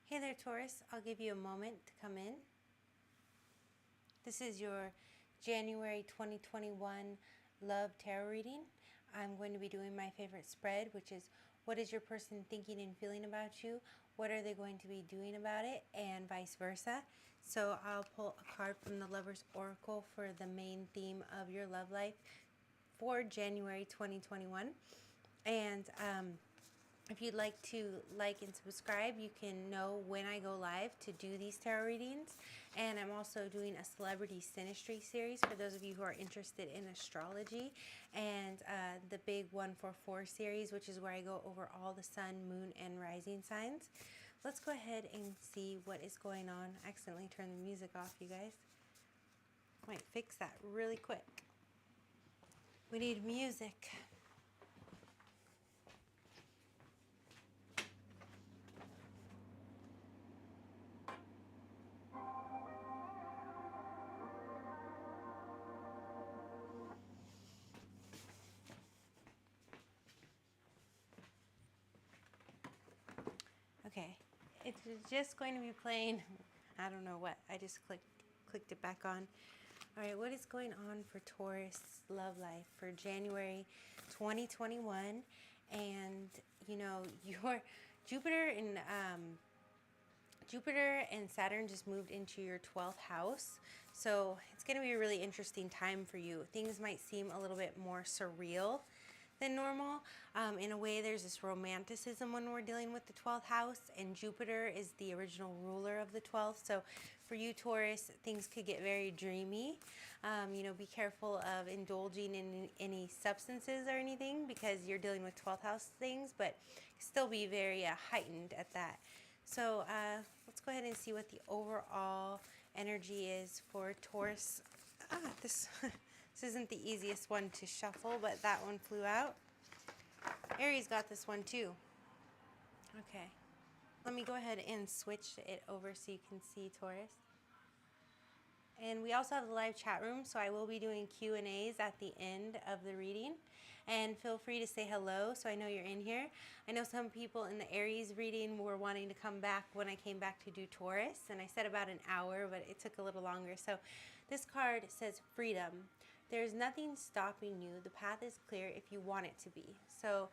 Hey there, Taurus. I'll give you a moment to come in. This is your January 2021 Love Tarot reading. I'm going to be doing my favorite spread, which is what is your person thinking and feeling about you? What are they going to be doing about it? And vice versa. So I'll pull a card from the Lover's Oracle for the main theme of your love life for January 2021. And if you'd like to like and subscribe, you can know when I go live to do these tarot readings. And I'm also doing a celebrity synastry series for those of you who are interested in astrology, and the big 144 series, which is where I go over all the sun, moon, and rising signs. Let's go ahead and see what is going on. I accidentally turned the music off, you guys. Might fix that really quick. We need music. Okay, it's just going to be playing, I don't know what, I just clicked it back on. All right, what is going on for Taurus love life for January 2021? And, you know, your Jupiter and Saturn just moved into your 12th house. So it's going to be a really interesting time for you. Things might seem a little bit more surreal than normal. In a way, there's this romanticism when we're dealing with the 12th house, and Jupiter is the original ruler of the 12th. So for you, Taurus, things could get very dreamy. You know, be careful of indulging in any substances or anything because you're dealing with 12th house things, but still be very heightened at that. So let's go ahead and see what the overall energy is for Taurus. This isn't the easiest one to shuffle, but that one flew out. Aries got this one too. Okay. Let me go ahead and switch it over so you can see Taurus. And we also have the live chat room, so I will be doing Q&As at the end of the reading. And feel free to say hello so I know you're in here. I know some people in the Aries reading were wanting to come back when I came back to do Taurus, and I said about an hour, but it took a little longer. So this card says freedom. There's nothing stopping you. The path is clear if you want it to be. So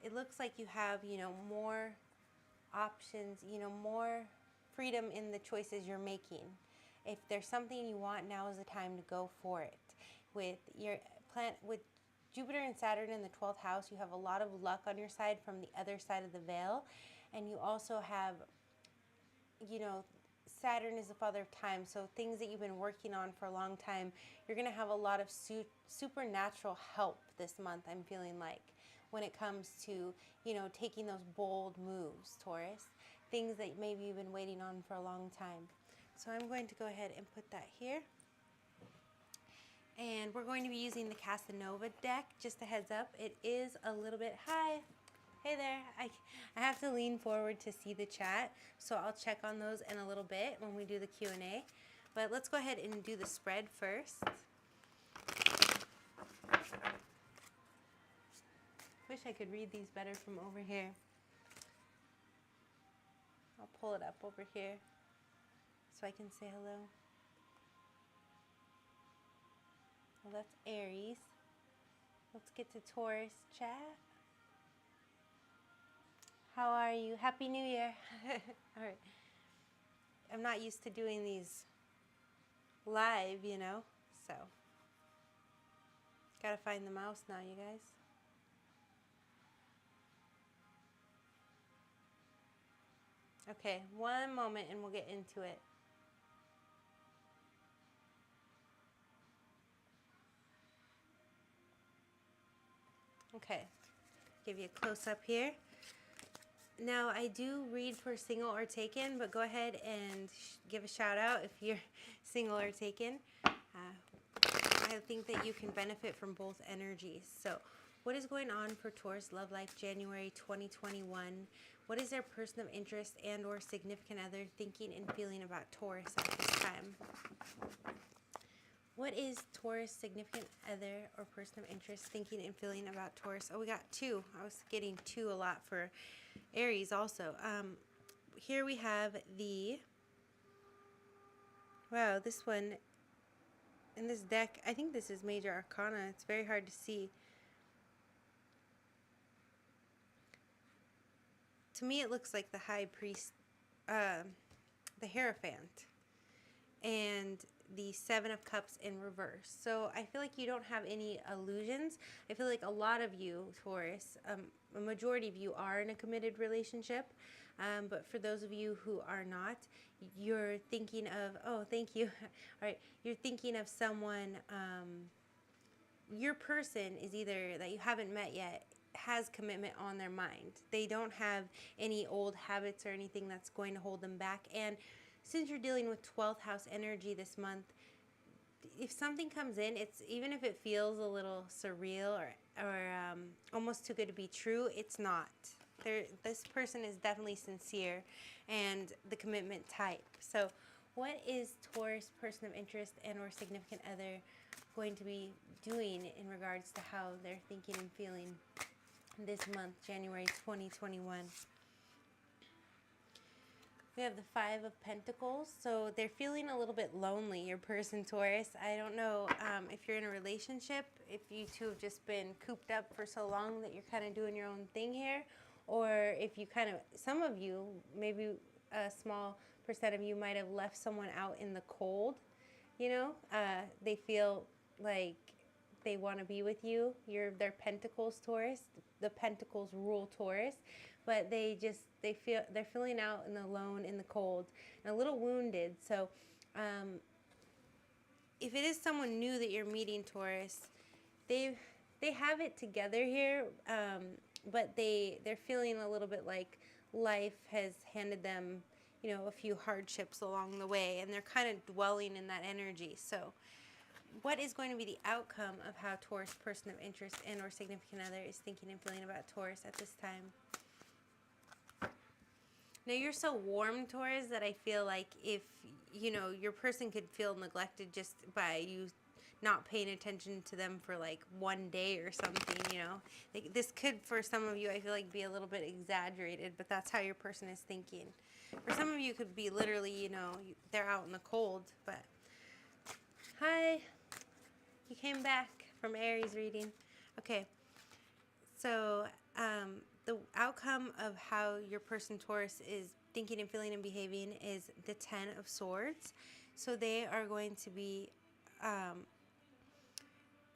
it looks like you have, you know, more options, you know, more freedom in the choices you're making. If there's something you want, now is the time to go for it. With your with Jupiter and Saturn in the 12th house, you have a lot of luck on your side from the other side of the veil. And you also have, you know, Saturn is the father of time, so things that you've been working on for a long time, you're going to have a lot of supernatural help this month, I'm feeling like, when it comes to, you know, taking those bold moves, Taurus. Things that maybe you've been waiting on for a long time. So I'm going to go ahead and put that here. And we're going to be using the Casanova deck. Just a heads up, it is a little bit high. Hey there, I have to lean forward to see the chat, so I'll check on those in a little bit when we do the Q&A. But let's go ahead and do the spread first. Wish I could read these better from over here. I'll pull it up over here so I can say hello. Well, that's Aries. Let's get to Taurus chat. How are you? Happy New Year. All right. I'm not used to doing these live, you know, so gotta find the mouse now, you guys. Okay, one moment and we'll get into it. Okay, give you a close-up here. Now, I do read for single or taken, but go ahead and give a shout out if you're single or taken. I think that you can benefit from both energies. So, what is going on for Taurus love life January 2021? What is their person of interest and or significant other thinking and feeling about Taurus at this time? What is Taurus significant other or person of interest thinking and feeling about Taurus? Oh, we got two. I was getting two a lot for Aries also. here we have the, wow, this one in this deck, I think this is Major Arcana. It's very hard to see. To me, it looks like the High Priest, the Hierophant, and the Seven of Cups in reverse. So I feel like you don't have any illusions. I feel like a lot of you, Taurus, a majority of you are in a committed relationship. But for those of you who are not, you're thinking of, oh, thank you. All right, you're thinking of someone, your person is either that you haven't met yet, has commitment on their mind. They don't have any old habits or anything that's going to hold them back. And since you're dealing with 12th house energy this month, if something comes in, it's, even if it feels a little surreal or almost too good to be true, it's not. This person is definitely sincere and the commitment type. So what is Taurus person of interest and or significant other going to be doing in regards to how they're thinking and feeling this month, January 2021? We have the Five of Pentacles, so they're feeling a little bit lonely, your person, Taurus. I don't know if you're in a relationship, if you two have just been cooped up for so long that you're kind of doing your own thing here, or if you kind of, some of you, maybe a small percent of you might have left someone out in the cold, you know? They feel like they want to be with you. You're their Pentacles, Taurus. The Pentacles rule Taurus, but they're feeling out and alone in the cold and a little wounded. So if it is someone new that you're meeting, Taurus, they have it together here, but they're feeling a little bit like life has handed them, you know, a few hardships along the way, and they're kind of dwelling in that energy. So what is going to be the outcome of how Taurus person of interest and or significant other is thinking and feeling about Taurus at this time? Now, you're so warm, Taurus, that I feel like if, you know, your person could feel neglected just by you not paying attention to them for like one day or something, you know. Like, this could, for some of you, I feel like be a little bit exaggerated, but that's how your person is thinking. For some of you, it could be literally, you know, they're out in the cold, but hi. You came back from Aries reading. Okay, so the outcome of how your person Taurus is thinking and feeling and behaving is the Ten of Swords. So they are going to be,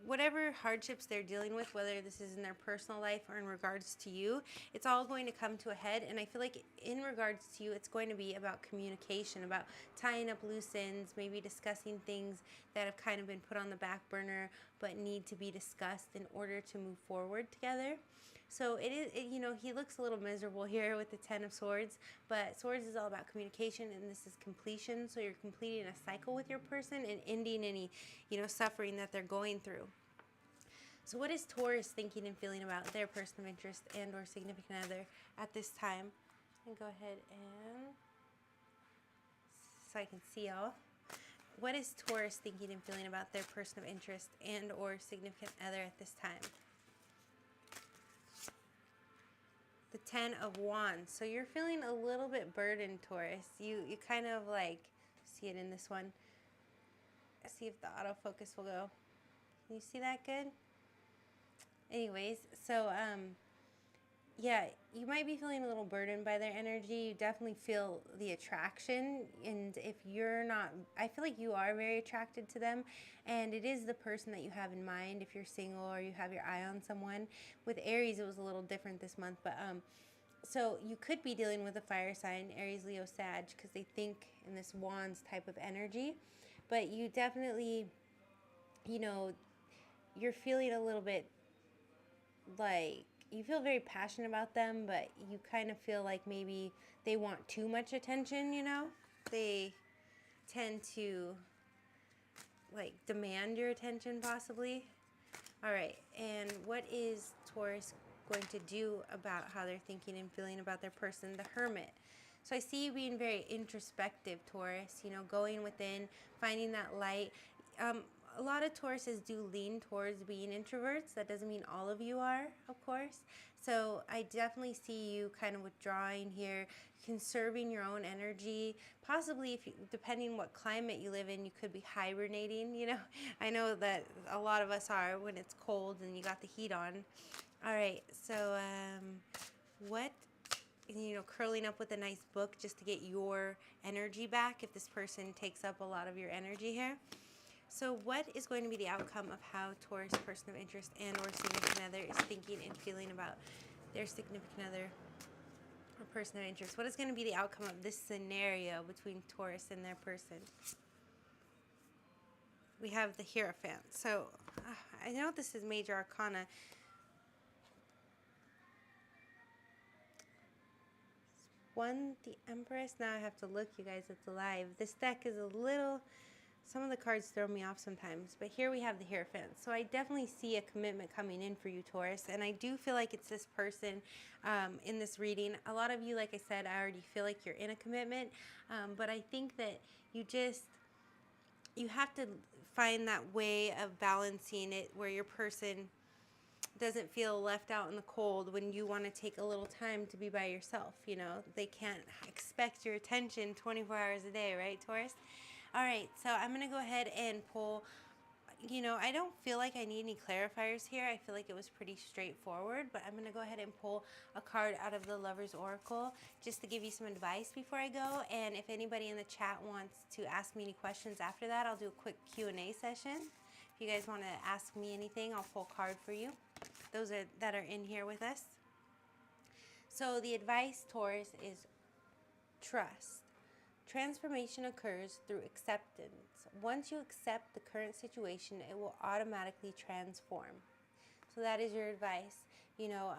whatever hardships they're dealing with, whether this is in their personal life or in regards to you, it's all going to come to a head. And I feel like in regards to you, it's going to be about communication, about tying up loose ends, maybe discussing things that have kind of been put on the back burner but need to be discussed in order to move forward together. So you know, he looks a little miserable here with the Ten of Swords, but Swords is all about communication, and this is completion. So you're completing a cycle with your person and ending any, you know, suffering that they're going through. So what is Taurus thinking and feeling about their person of interest and or significant other at this time? And go ahead and, so I can see y'all. What is Taurus thinking and feeling about their person of interest and or significant other at this time? The Ten of Wands. So you're feeling a little bit burdened, Taurus. You kind of like, see it in this one. Let's see if the autofocus will go. Can you see that good? Anyways, so yeah, you might be feeling a little burdened by their energy. You definitely feel the attraction, and if you're not, I feel like you are very attracted to them, and it is the person that you have in mind if you're single or you have your eye on someone. With Aries, it was a little different this month, but so you could be dealing with a fire sign, Aries, Leo, Sag, because they think in this Wands type of energy, but you definitely, you know, you're feeling a little bit like, you feel very passionate about them, but you kind of feel like maybe they want too much attention, you know? They tend to, like, demand your attention, possibly. All right, and what is Taurus going to do about how they're thinking and feeling about their person? The Hermit. So I see you being very introspective, Taurus, you know, going within, finding that light. a lot of Tauruses do lean towards being introverts. That doesn't mean all of you are, of course. So I definitely see you kind of withdrawing here, conserving your own energy. Possibly, if you, depending what climate you live in, you could be hibernating, you know. I know that a lot of us are when it's cold and you got the heat on. All right, so what, you know, curling up with a nice book just to get your energy back if this person takes up a lot of your energy here. So what is going to be the outcome of how Taurus, person of interest, and or significant other is thinking and feeling about their significant other or person of interest? What is going to be the outcome of this scenario between Taurus and their person? We have the Hierophant. So I know this is major arcana. One, the Empress. Now I have to look, you guys, at the live. This deck is a little... Some of the cards throw me off sometimes, but here we have the Hierophant. So I definitely see a commitment coming in for you, Taurus, and I do feel like it's this person in this reading. A lot of you, like I said, I already feel like you're in a commitment, but I think that you have to find that way of balancing it where your person doesn't feel left out in the cold when you want to take a little time to be by yourself. You know, they can't expect your attention 24 hours a day, right, Taurus? All right, so I'm going to go ahead and pull, you know, I don't feel like I need any clarifiers here. I feel like it was pretty straightforward, but I'm going to go ahead and pull a card out of the Lover's Oracle just to give you some advice before I go. And if anybody in the chat wants to ask me any questions after that, I'll do a quick Q&A session. If you guys want to ask me anything, I'll pull a card for you. Those that are in here with us. So the advice, Taurus, is trust. Transformation occurs through acceptance. Once you accept the current situation, it will automatically transform. So that is your advice. You know,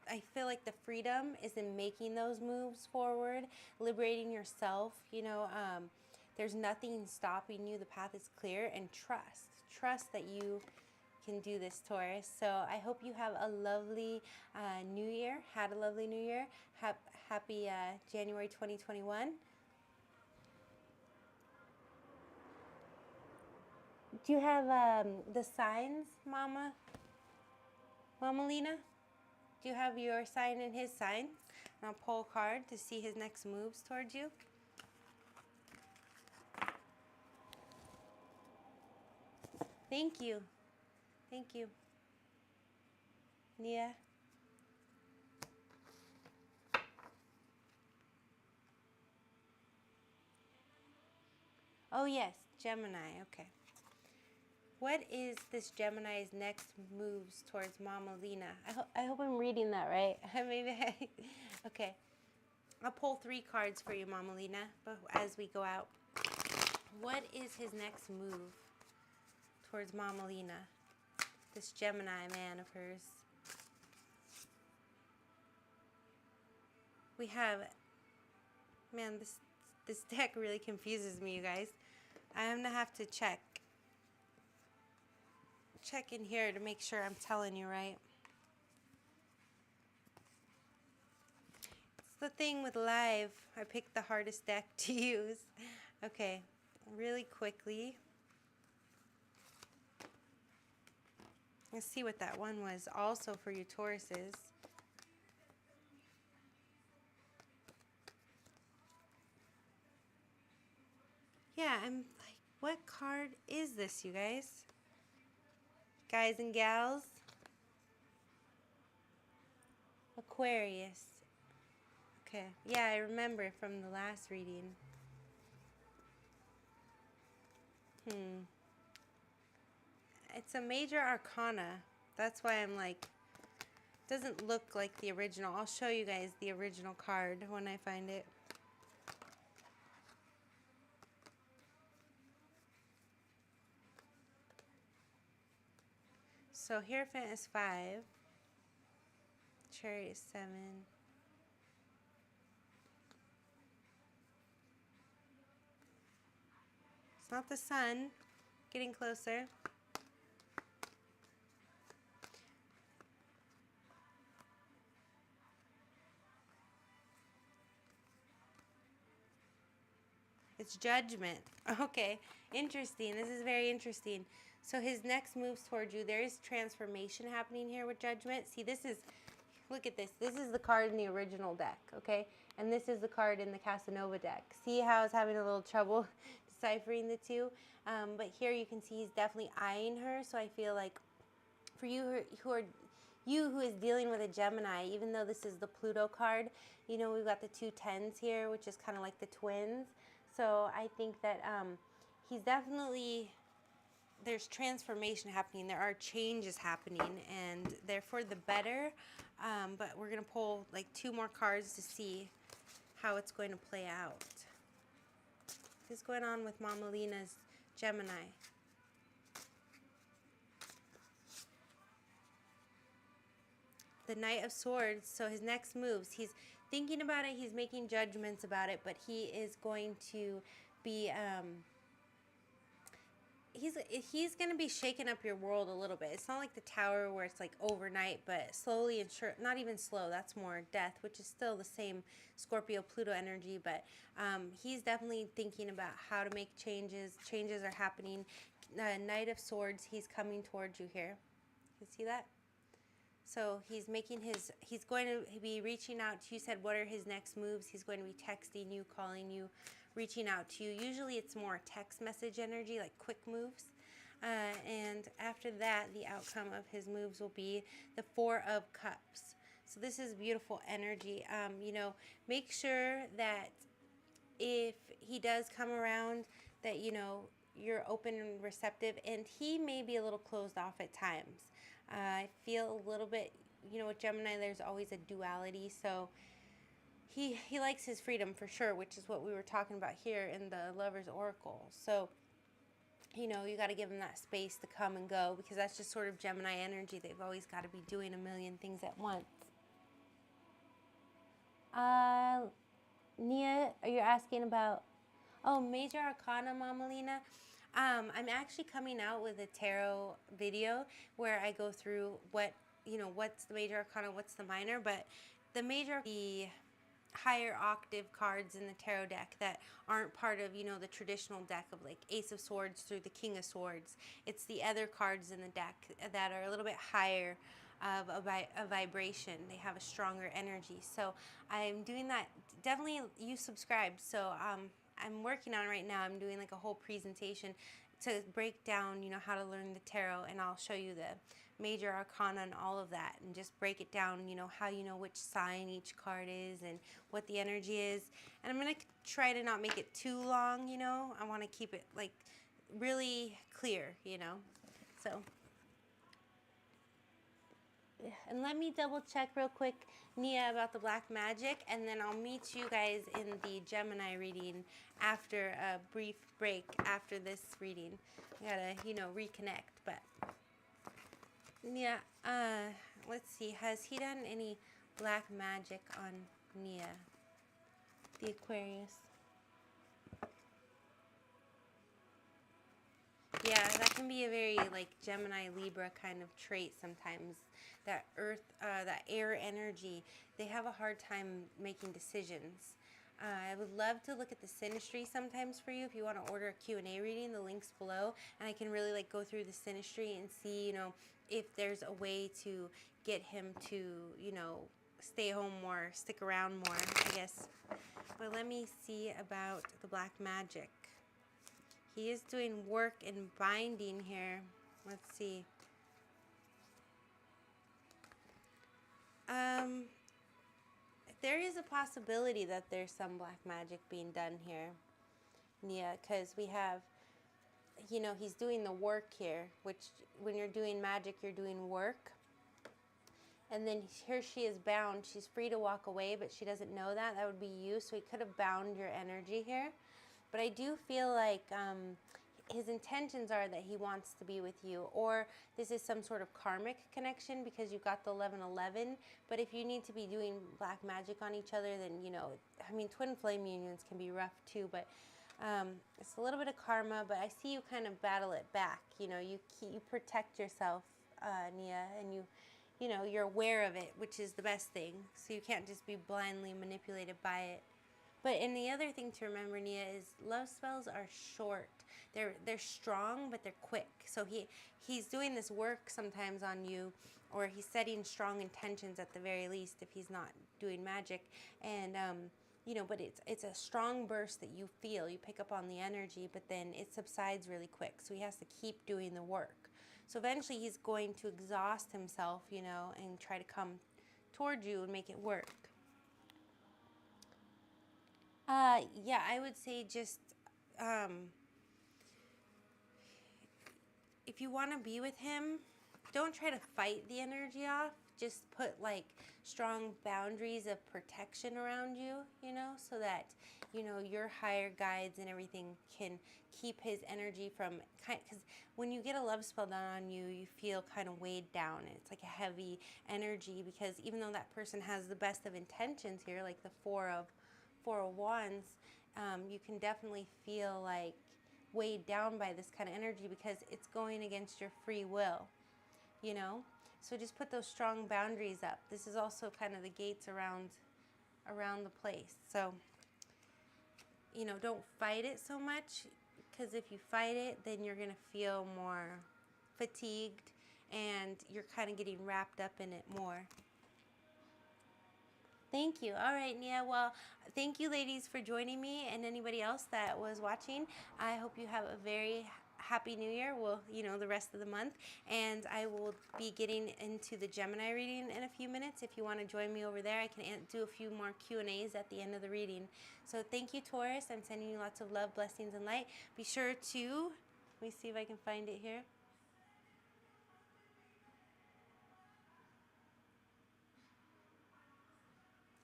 I feel like the freedom is in making those moves forward, liberating yourself. You know, there's nothing stopping you. The path is clear, and trust. Trust that you can do this, Taurus. So I hope you have a lovely new year. Had a lovely new year. Happy January 2021. Do you have the signs, Mama Lena? Do you have your sign and his sign? And I'll pull a card to see his next moves towards you. Thank you. Thank you. Nia. Oh yes, Gemini, okay. What is this Gemini's next moves towards Mama Lena? I hope I'm reading that right. Okay. I'll pull 3 cards for you, Mama Lena, as we go out. What is his next move towards Mama Lena? This Gemini man of hers. We have, man, this deck really confuses me, you guys. I'm gonna have to check in here to make sure I'm telling you right. It's the thing with live. I picked the hardest deck to use. Okay, really quickly. Let's see what that one was also for you Tauruses. Yeah, I'm like, what card is this, you guys? Guys and gals? Aquarius. Okay, yeah, I remember from the last reading. It's a major arcana. That's why I'm like, doesn't look like the original. I'll show you guys the original card when I find it. So Hierophant is 5. Chariot is 7. It's not the sun. Getting closer. It's judgment. Okay, interesting. This is very interesting. So his next moves towards you, there is transformation happening here with judgment. See, this is, look at this. This is the card in the original deck, okay? And this is the card in the Casanova deck. See how I was having a little trouble deciphering the two? But here you can see he's definitely eyeing her. So I feel like for you who is dealing with a Gemini, even though this is the Pluto card, you know, we've got the 2 10s here, which is kind of like the twins. So I think that he's definitely, there's transformation happening. There are changes happening, and they're for the better. But we're going to pull like 2 more cards to see how it's going to play out. What's going on with Mama Lena's Gemini? The Knight of Swords. So his next moves, he's thinking about it, he's making judgments about it, but he is going to be he's going to be shaking up your world a little bit. It's not like the Tower where it's like overnight, but slowly and sure, not even slow, that's more death, which is still the same Scorpio Pluto energy, but he's definitely thinking about how to make changes. Changes are happening. Knight of Swords, he's coming towards you here. You see that? So he's going to be reaching out to you. Said, what are his next moves? He's going to be texting you, calling you, reaching out to you. Usually it's more text message energy, like quick moves. And after that, the outcome of his moves will be the 4 of Cups. So this is beautiful energy. You know, make sure that if he does come around, that, you know, you're open and receptive, and he may be a little closed off at times. I feel a little bit, you know, with Gemini, there's always a duality, so he likes his freedom for sure, which is what we were talking about here in the Lover's Oracle. So, you know, you got to give him that space to come and go, because that's just sort of Gemini energy. They've always got to be doing a million things at once. Nia, are you asking about, oh, Major Arcana, Mama Lena? I'm actually coming out with a tarot video where I go through what, you know, what's the major arcana, what's the minor, but the higher octave cards in the tarot deck that aren't part of, you know, the traditional deck of like Ace of Swords through the King of Swords. It's the other cards in the deck that are a little bit higher of a vibration. They have a stronger energy. So I'm doing that. Definitely you subscribe. So I'm working on it right now. I'm doing like a whole presentation to break down, you know, how to learn the tarot, and I'll show you the major arcana and all of that, and just break it down, you know, how you know which sign each card is and what the energy is. And I'm going to try to not make it too long, you know. I want to keep it like really clear, you know. So, and let me double check real quick, Nia, about the black magic, and then I'll meet you guys in the Gemini reading after a brief break after this reading. I gotta, you know, reconnect. But Nia, let's see, has he done any black magic on Nia, the Aquarius? Yeah, that can be a very like Gemini Libra kind of trait sometimes. That earth, that air energy, they have a hard time making decisions. I would love to look at the synastry sometimes for you if you want to order a Q&A reading. The link's below, and I can really like go through the synastry and see, you know, if there's a way to get him to, you know, stay home more, stick around more, I guess. But let me see about the black magic. He is doing work and binding here. Let's see. There is a possibility that there's some black magic being done here, Nia, because we have, you know, he's doing the work here, which when you're doing magic, you're doing work. And then here she is bound. She's free to walk away, but she doesn't know that. That would be you. So he could have bound your energy here. But I do feel like his intentions are that he wants to be with you, or this is some sort of karmic connection because you got the 1111. But if you need to be doing black magic on each other, then, you know, I mean, twin flame unions can be rough too, but it's a little bit of karma. But I see you kind of battle it back. You know, you protect yourself, Nia, and you know, you're aware of it, which is the best thing. So you can't just be blindly manipulated by it. But and the other thing to remember, Nia, is love spells are short. They're strong, but they're quick. So he's doing this work sometimes on you, or he's setting strong intentions at the very least if he's not doing magic. And you know, but it's a strong burst that you feel. You pick up on the energy, but then it subsides really quick. So he has to keep doing the work. So eventually he's going to exhaust himself, you know, and try to come toward you and make it work. Yeah, I would say just if you want to be with him, don't try to fight the energy off. Just put like strong boundaries of protection around you, you know, so that, you know, your higher guides and everything can keep his energy from, because when you get a love spell done on you, you feel kind of weighed down. It's like a heavy energy, because even though that person has the best of intentions here, like the Four of Wands, you can definitely feel like weighed down by this kind of energy because it's going against your free will, you know. So just put those strong boundaries up. This is also kind of the gates around the place. So, you know, don't fight it so much, because if you fight it, then you're going to feel more fatigued and you're kind of getting wrapped up in it more. Thank you. All right, Nia. Well, thank you, ladies, for joining me, and anybody else that was watching. I hope you have a very happy new year. Well, you know, the rest of the month. And I will be getting into the Gemini reading in a few minutes. If you want to join me over there, I can do a few more Q&As at the end of the reading. So thank you, Taurus. I'm sending you lots of love, blessings, and light. Be sure to, let me see if I can find it here.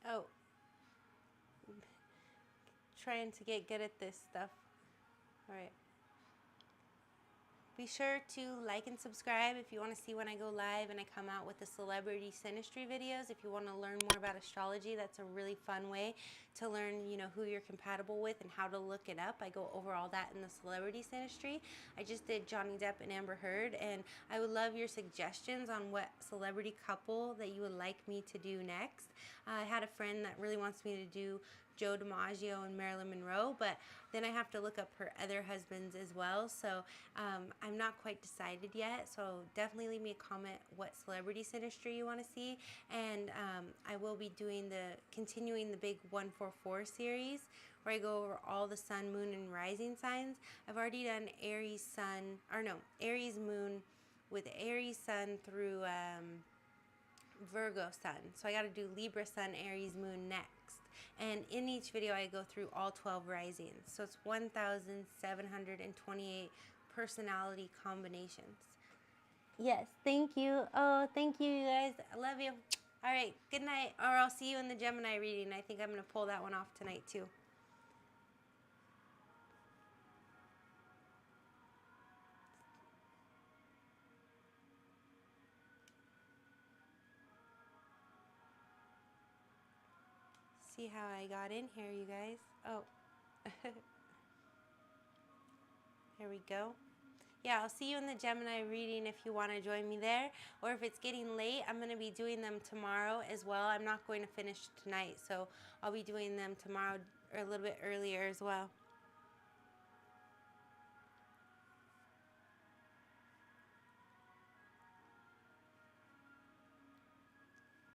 Oh, trying to get good at this stuff. All right. Be sure to like and subscribe if you want to see when I go live and I come out with the celebrity synastry videos. If you want to learn more about astrology, that's a really fun way to learn, you know, who you're compatible with and how to look it up. I go over all that in the celebrity synastry. I just did Johnny Depp and Amber Heard, and I would love your suggestions on what celebrity couple that you would like me to do next. I had a friend that really wants me to do Joe DiMaggio and Marilyn Monroe, but then I have to look up her other husbands as well. So I'm not quite decided yet. So definitely leave me a comment what celebrity synastry you want to see, and I will be doing continuing the big 144 series where I go over all the sun, moon, and rising signs. I've already done Aries sun, or no, Aries moon with Aries sun through Virgo sun. So I got to do Libra sun, Aries moon next. And in each video, I go through all 12 risings. So it's 1,728 personality combinations. Yes, thank you. Oh, thank you, you guys. I love you. All right, good night. Or I'll see you in the Gemini reading. I think I'm going to pull that one off tonight, too. See how I got in here, you guys? Oh. Here we go. Yeah, I'll see you in the Gemini reading if you want to join me there. Or if it's getting late, I'm going to be doing them tomorrow as well. I'm not going to finish tonight, so I'll be doing them tomorrow or a little bit earlier as well.